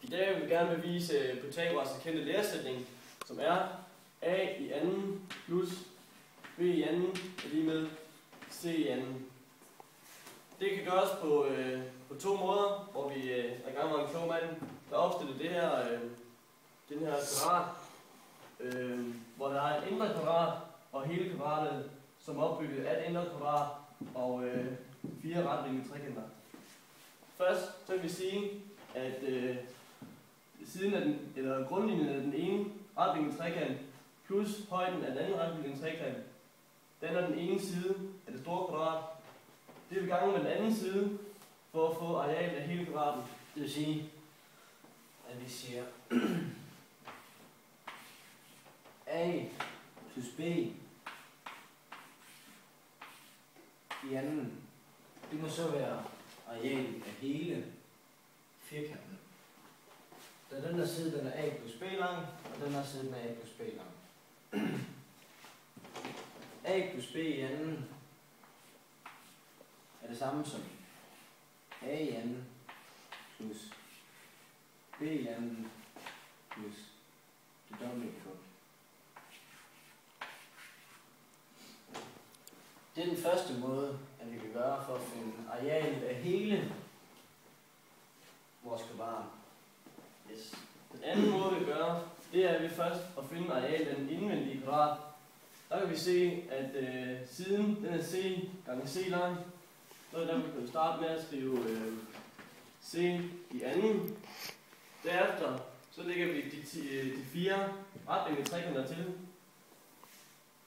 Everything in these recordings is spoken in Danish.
I dag vil vi gerne bevise Pythagoras' kendte læresætning, som er a i anden plus b i anden er lige med c i anden. Det kan gøres på to måder, hvor vi er i gang med en klog mand, der opstiller det her, den her kvadrat, hvor der er et indre kvadrat og hele kvadratet, som er opbygget af et indre kvadrat og 4 retvinklede trekanter. Først så vil vi sige, at siden af den, eller grundlinjen af den ene retvinklede trekant plus højden af den anden retvinklede trekant danner den ene side af det store kvadrat. Det er vi gange med den anden side for at få arealet af hele kvadraten. Det vil sige, at vi siger a plus b i anden. Det må så være arealet af hele firkanten. Da den her side den er a plus b lang, og den her side den er a plus b lang. A plus b i anden er det samme som a i anden plus b i anden plus det dobbelte produkt. Det er den første måde, at vi kan gøre for at finde arealet af hele vores kvadrat. Yes. Den anden måde vi gør, det er at vi først at finde arealet af den indvendige kvadrat. Der kan vi se, at siden den er c gange c lang, så er der, vi kan starte med at skrive c i anden. Derefter så lægger vi de 4 retvinklede trekanter til.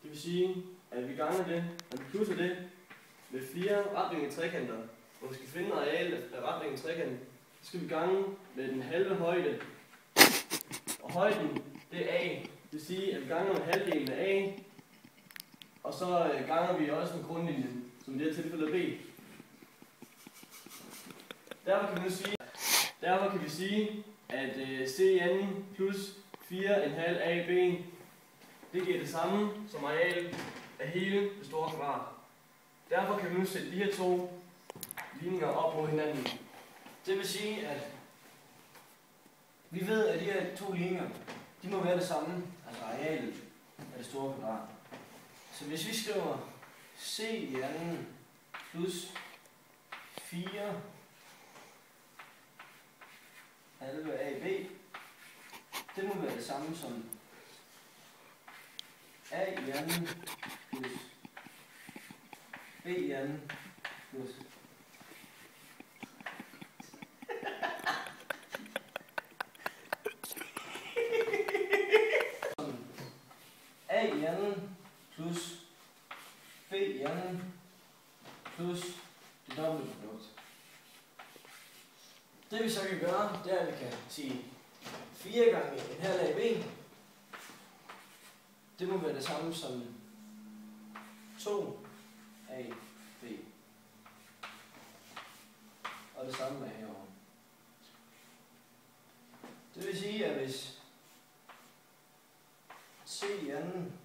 Det vil sige, at vi ganger det, og vi plusser det med 4 retvinklede trekanter. Når vi skal finde arealet af retvinklede trekanter, så skal vi gange med den halve højde. Og højden, det er a. Det vil sige, at vi ganger med halvdelen af a, og så ganger vi også med grundlinjen, som i det her tilfælde er b. Derfor kan vi sige, at c i anden plus 4,5 ab, det giver det samme som areal af hele det store kvadrat. Derfor kan vi nu sætte de her to ligninger op mod hinanden. Det vil sige, at vi ved, at de her to linjer, de må være det samme, altså arealet af det store kvadrat. Så hvis vi skriver c i anden plus 4 halve ab, det må være det samme som a i anden plus b i anden plus a i anden plus b i anden plus det dobbelte produkt. Det vi så kan gøre, det er, at vi kan sige 4 gange en halv ab. Det må være det samme som 2 ab. Og det samme er herovre. Det vil sige, at hvis c i anden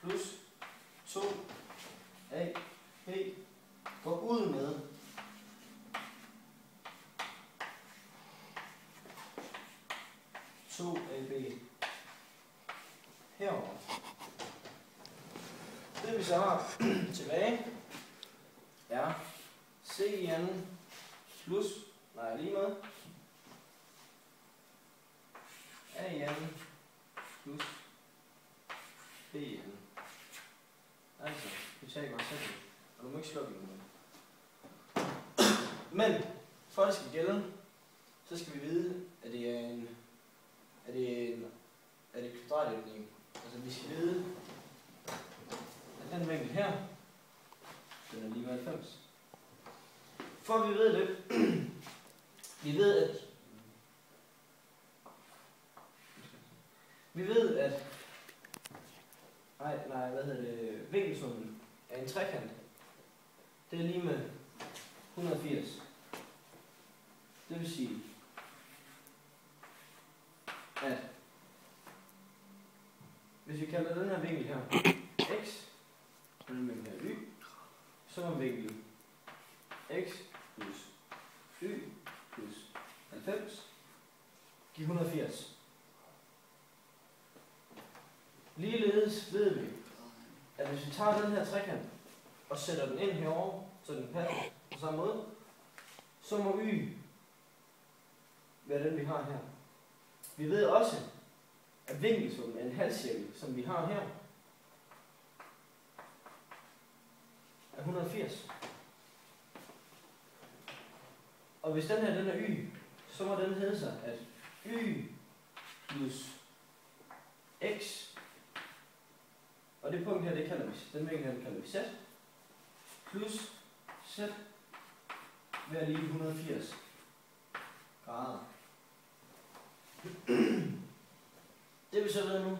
plus 2 ab går ud med ab herovre. Det vi så har tilbage er c i anden plus, lige med a i anden plus b i anden. Altså, Pythagoras sætning. Og du må ikke slukke den. Men for at det skal gælde, så skal vi vide, at det er en kvadratændring. Altså vi skal vide, at den vinkel her, den er lige med 90. For at vi ved det, vi ved at vinkelsummen af en trekant, det er lige med 180. Det vil sige, at hvis vi kalder den her vinkel her x, og den vinkel her y, så er vinklen x plus y plus 90 give 180. Ligeledes ved vi, at hvis vi tager den her trekant og sætter den ind herover, så den passer på samme måde, så må y være den, vi har her. Vi ved også, at vinkelsummen af en halvcirkel, som vi har her, er 180. Og hvis den her den er y, så må den hedde sig, at y plus x, og det punkt her, det kalder vi, den vinkel her, kalder vi z, plus z vil være lige 180 grader. Det vi så ved nu,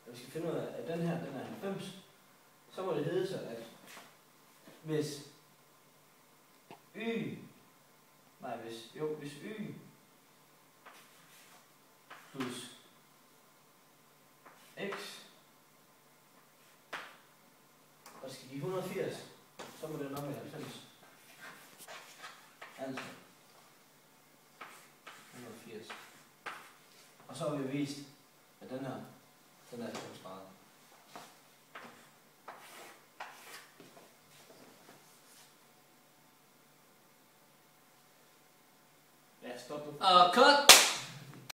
at vi skal finde ud af, at den her, den er 90, så må det hedde sig, at hvis y plus x og skal give 180, så må det nok være 90. Altså 180. Og så har vi vist, at den her, den er 90 grader. Ja, stop nu. Cut!